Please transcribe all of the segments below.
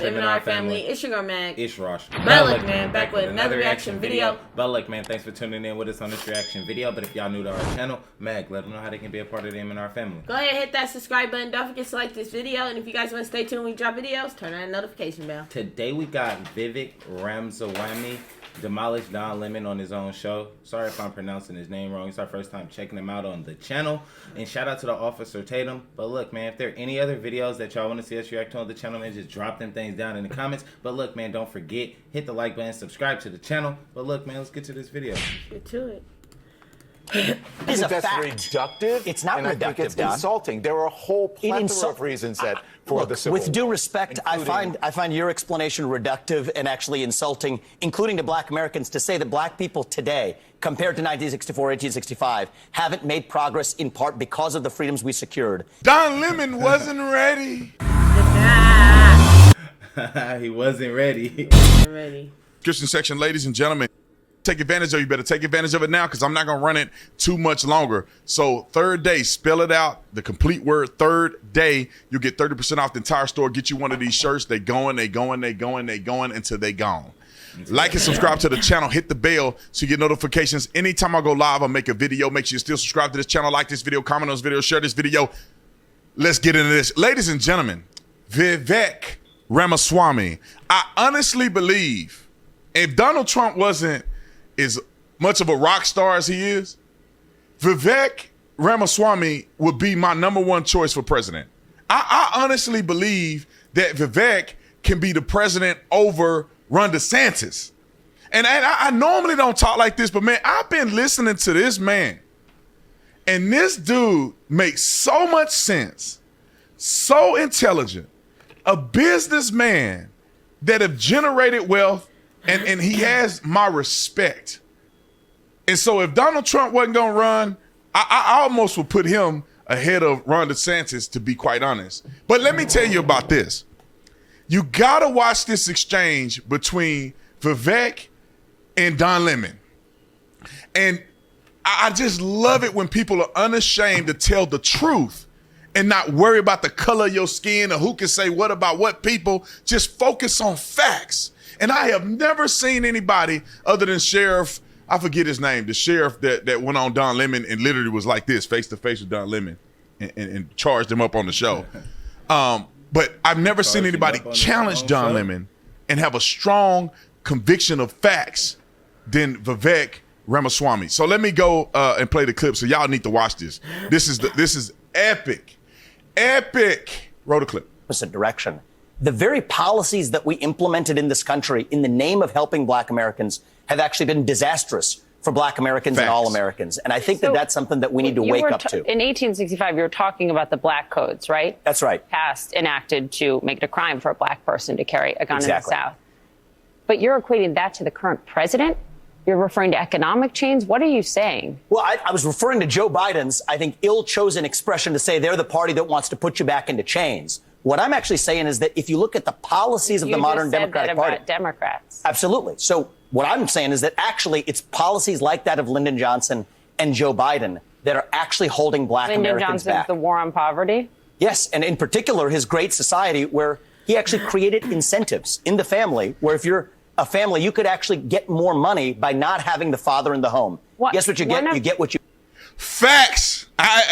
Them in our family. It's your girl, Mag. It's Rosh. Look, man, back with another reaction video. Look, man, thanks for tuning in with us on this reaction video. But if y'all new to our channel, Mag, let them know how they can be a part of them in our family. Go ahead, hit that subscribe button. Don't forget to like this video. And if you guys want to stay tuned when we drop videos, turn on that notification bell. Today we got Vivek Ramaswamy demolished Don Lemon on his own show. Sorry if I'm pronouncing his name wrong. It's our first time checking him out on the channel. And shout out to the officer Tatum. But look, man, if there are any other videos that y'all want to see us react to on the channel, man, just drop them things down in the comments. But look, man, don't forget, hit the like button, subscribe to the channel. But look, man, let's get to this video. Get to it. I think that's reductive. It's not and reductive, I think it's Don. insulting. There are a whole plethora of reasons that for the civil with due war, respect, I find your explanation reductive and actually insulting, including to black Americans, to say that black people today, compared to 1964, 1865, haven't made progress in part because of the freedoms we secured. Don Lemon wasn't ready. He wasn't ready. Christian section, ladies and gentlemen. Take advantage of it. You better take advantage of it now because I'm not going to run it too much longer. So third day, spell it out, the complete word, third day. You'll get 30% off the entire store. Get you one of these shirts. They going until they gone. Like and subscribe to the channel. Hit the bell so you get notifications. Anytime I go live, I'll make a video. Make sure you still subscribe to this channel. Like this video, comment on this video, share this video. Let's get into this. Ladies and gentlemen, Vivek Ramaswamy. I honestly believe if Donald Trump wasn't as much of a rock star as he is, Vivek Ramaswamy would be my #1 choice for president. I honestly believe that Vivek can be the president over Ron DeSantis. And I normally don't talk like this, but man, I've been listening to this man. And this dude makes so much sense, so intelligent, a businessman that have generated wealth, and he has my respect. And so if Donald Trump wasn't going to run, I almost would put him ahead of Ron DeSantis, to be quite honest. But let me tell you about this. You got to watch this exchange between Vivek and Don Lemon. And I just love it when people are unashamed to tell the truth and not worry about the color of your skin or who can say what about what people. Just focus on facts. And I have never seen anybody other than Sheriff, I forget his name, the sheriff that went on Don Lemon and literally was like this, face to face with Don Lemon and charged him up on the show. But I've never seen anybody challenge Don Lemon and have a strong conviction of facts than Vivek Ramaswamy. So let me go and play the clip. So y'all need to watch this. This is epic. Epic. Roll the clip. Opposite direction. The very policies that we implemented in this country in the name of helping black Americans have actually been disastrous for black Americans and all Americans. And I think that that's something that we need to wake up to. In 1865, you were talking about the black codes, right? That's right. Passed, enacted to make it a crime for a black person to carry a gun in the South. But you're equating that to the current president? You're referring to economic change? What are you saying? Well, I was referring to Joe Biden's, I think, ill-chosen expression to say they're the party that wants to put you back into chains. What I'm actually saying is that if you look at the policies of the modern Democratic Party, about Democrats. Absolutely. So what I'm saying is that actually it's policies like that of Lyndon Johnson and Joe Biden that are actually holding black Americans back. The war on poverty? Yes, and in particular his Great Society, where he actually created incentives in the family, where if you're a family, you could actually get more money by not having the father in the home. Guess what you get? You get what you... Facts.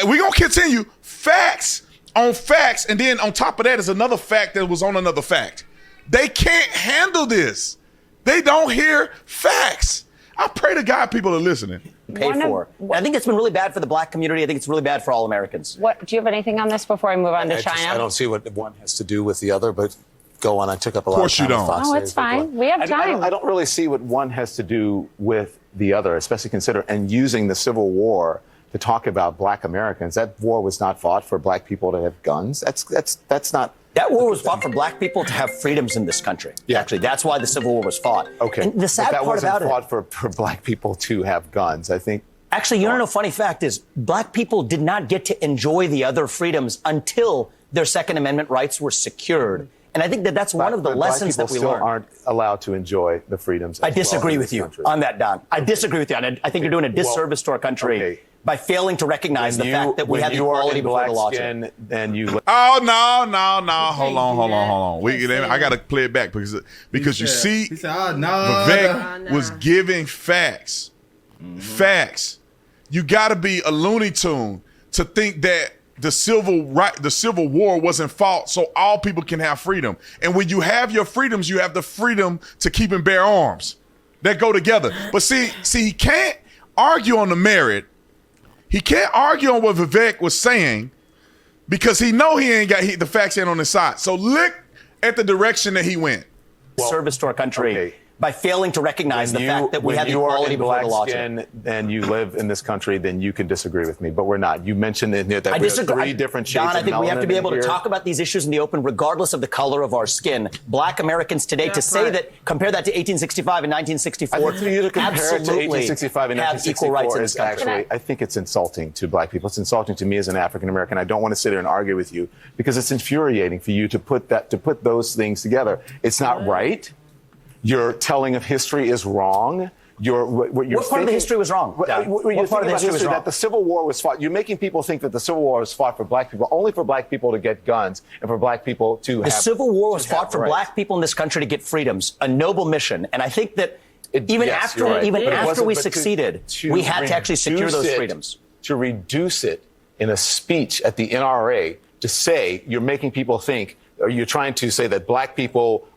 We're going to continue. Facts on facts, and then on top of that is another fact that was on another fact. They can't handle this. They don't hear facts. I pray to God people are listening. Paid for. I think it's been really bad for the black community. I think it's really bad for all Americans. Do you have anything on this before I move on to China? I don't see what one has to do with the other, but go on. I took up a lot of time. Of course you don't. Oh, it's fine. We have time. I don't really see what one has to do with the other, especially consider and using the Civil War to talk about black Americans. That war was not fought for black people to have guns. That's not. That war was fought for black people to have freedoms in this country. Yeah. Actually, that's why the Civil War was fought. Okay. And the sad part about it, fought for black people to have guns. I think. Actually, you know, funny fact is, black people did not get to enjoy the other freedoms until their Second Amendment rights were secured. And I think that that's one of the lessons that we learned. Still aren't allowed to enjoy the freedoms. I disagree with you on that, Don. I disagree with you. I think you're doing a disservice to our country by failing to recognize the fact that we have equality before the law. And you. Oh no! Hold on. I gotta play it back because you see, he said, "Oh no." Vivek was giving facts. Facts. You got to be a Looney Tune to think that the Civil War wasn't fought so all people can have freedom. And when you have your freedoms, you have the freedom to keep and bear arms. That go together. But see, he can't argue on the merit. He can't argue on what Vivek was saying because he know he ain't got the facts ain't on his side. So look at the direction that he went. Service to our country by failing to recognize the fact that we have equality before the law. And you live in this country, then you can disagree with me, but we're not. You mentioned in here that we have three different shades of melanin. Don, I think we have to be able to talk about these issues in the open, regardless of the color of our skin. Black Americans today, say that, compare that to 1865 and 1964, I think for you to compare it to 1865 and 1964 equal rights in this country. Actually, I think it's insulting to black people. It's insulting to me as an African American. I don't want to sit here and argue with you because it's infuriating for you to put those things together. It's not right. Your telling of history is wrong. What part of the history was wrong? What part of the history was wrong? That the Civil War was fought. You're making people think that the Civil War was fought for black people, only for black people to get guns and for black people to have. The Civil War was fought for black people in this country to get freedoms, a noble mission. And I think that even after we succeeded, we had to actually secure those freedoms. To reduce it in a speech at the NRA to say you're making people think, or you're trying to say that black people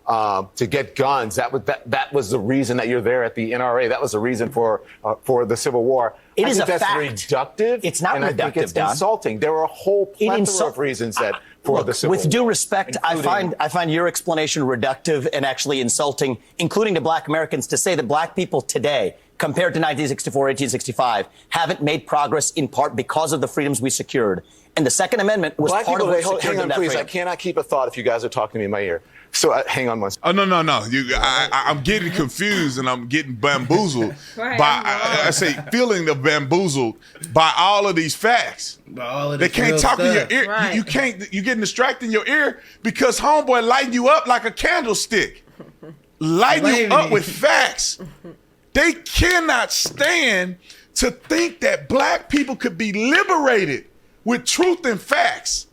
to get guns, that was the reason that you're there at the NRA. That was the reason for the Civil War. It is a fact. That's reductive. It's not reductive, I think it's insulting. There are a whole plethora of reasons for the Civil War. With due respect, I find your explanation reductive and actually insulting, including to black Americans, to say that black people today, compared to 1964, 1865, haven't made progress in part because of the freedoms we secured. And the Second Amendment was part of what secured them that freedom. I cannot keep a thought if you guys are talking to me in my ear. So hang on one second. Oh, no. I'm getting confused and I'm getting bamboozled I say feeling the bamboozled by all of these facts. They can't talk in your ear. Right. You can't. You're getting distracted in your ear because homeboy lighting you up like a candlestick, lighting you up with facts. They cannot stand to think that black people could be liberated with truth and facts.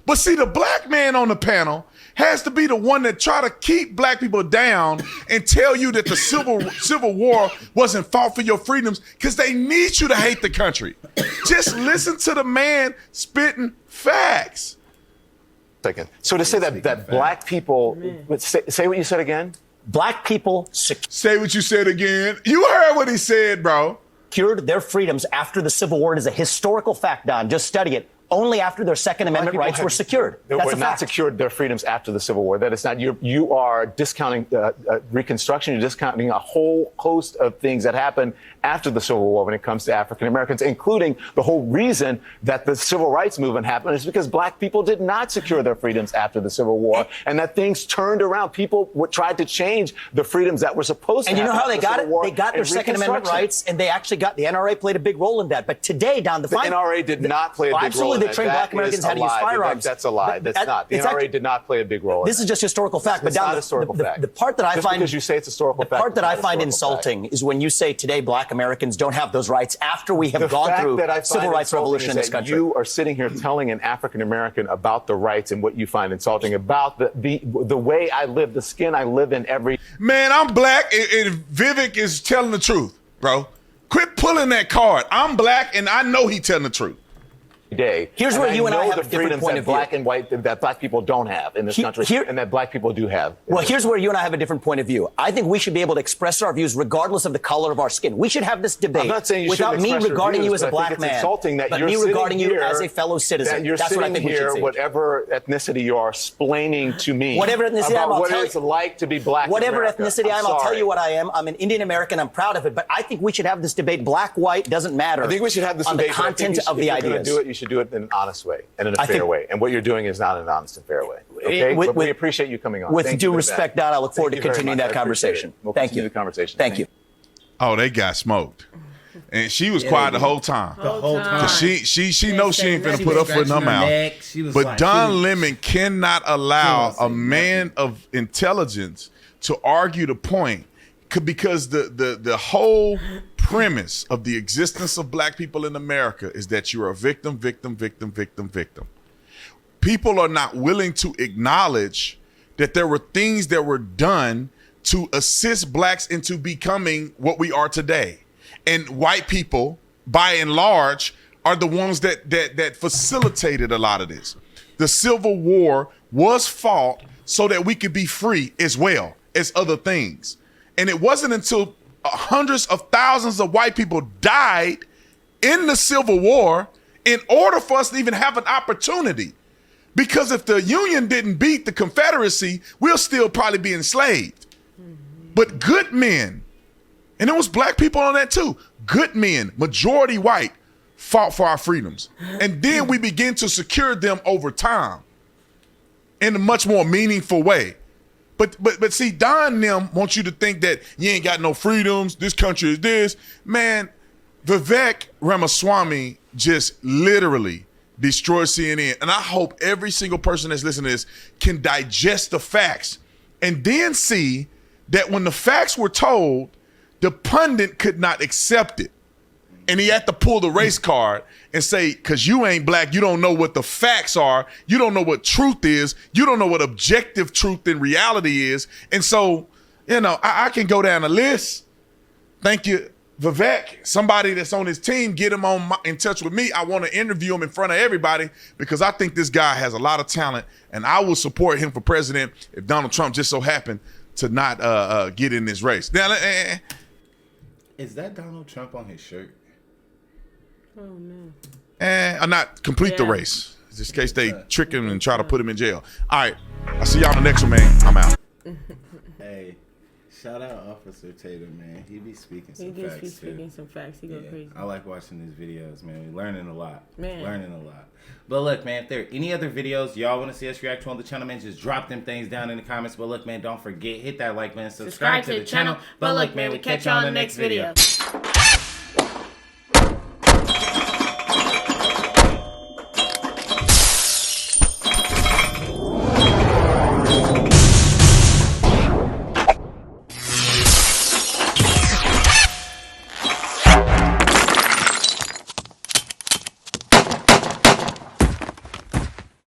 But see, the black man on the panel has to be the one that try to keep black people down and tell you that the Civil War wasn't fought for your freedoms because they need you to hate the country. Just listen to the man spitting facts. So to say that black people, say what you said again. Black people say what you said again. You heard what he said, bro. Secured their freedoms after the Civil War. It is a historical fact, Don. Just study it. Only after their Second Amendment rights were secured. They were not secured their freedoms after the Civil War. That is not. You are discounting Reconstruction. You're discounting a whole host of things that happened after the Civil War when it comes to African Americans, including the whole reason that the Civil Rights Movement happened is because black people did not secure their freedoms after the Civil War, and that things turned around. People tried to change the freedoms that were supposed to happen. And you know how they got it? They got their Second Amendment rights, and they actually got the NRA played a big role in that. But today, Don, the NRA did not play a big role. They trained black Americans how to use firearms. That's a lie. That's not. The NRA did not play a big role. This is just historical fact. But not historical fact. The part that I find, because you say it's historical fact, the part that I find insulting is when you say today black Americans don't have those rights after we have gone through civil rights revolution in this country. You are sitting here telling an African American about the rights and what you find insulting about the way I live, the skin I live in every. Man, I'm black, and Vivek is telling the truth, bro. Quit pulling that card. I'm black, and I know he's telling the truth. Day. Here's where you and I have a different point of view. Black and white that black people don't have in this country, and that black people do have. Well, here's where you and I have a different point of view. I think we should be able to express our views regardless of the color of our skin. We should have this debate. I'm not saying you without me regarding you as a black man, insulting that but me regarding you as a fellow citizen. That's what I think here, whatever ethnicity you are, explaining to me whatever ethnicity about what it's like to be black. Whatever ethnicity I am, I'll tell you what I am. I'm an Indian American. I'm proud of it. But I think we should have this debate. Black, white doesn't matter. I think we should have this debate. On the content of the ideas. You should do it in an honest way and in a fair way. And what you're doing is not an honest and fair way. Okay? But we appreciate you coming on. With due respect, Don, I look forward to continuing that conversation. Thank you. The conversation. Thank you. Oh, they got smoked. And she was quiet the whole time. The whole time. She knows she ain't finna put her foot in her mouth. But Don Lemon cannot allow a man of intelligence to argue the point because the whole premise of the existence of black people in America is that you're a victim, victim, victim, victim, victim. People are not willing to acknowledge that there were things that were done to assist blacks into becoming what we are today. And white people, by and large, are the ones that facilitated a lot of this. The Civil War was fought so that we could be free as well as other things. And it wasn't until hundreds of thousands of white people died in the Civil War in order for us to even have an opportunity. Because if the Union didn't beat the Confederacy, we'll still probably be enslaved. But good men, and there was black people on that too, good men, majority white, fought for our freedoms. And then we begin to secure them over time in a much more meaningful way. But see, Don and them want you to think that you ain't got no freedoms, this country is this. Man, Vivek Ramaswamy just literally destroyed CNN. And I hope every single person that's listening to this can digest the facts and then see that when the facts were told, the pundit could not accept it. And he had to pull the race card and say, because you ain't black, you don't know what the facts are. You don't know what truth is. You don't know what objective truth in reality is. And so, you know, I can go down the list. Thank you, Vivek. Somebody that's on his team, get him in touch with me. I want to interview him in front of everybody because I think this guy has a lot of talent, and I will support him for president if Donald Trump just so happened to not get in this race. Now, is that Donald Trump on his shirt? Oh no. I'm not complete the race. Just in case they trick him and try to put him in jail. All right. I'll see y'all in the next one, man. I'm out. Hey, shout out Officer Tatum, man. He be speaking some He facts. He speaking some facts. He go crazy. I like watching his videos, man. We're learning a lot. Man. Learning a lot. But look, man, if there are any other videos y'all want to see us react to on the channel, man, just drop them things down in the comments. But look, man, don't forget, hit that like button, subscribe to the channel. But look, man, we catch y'all in the next video.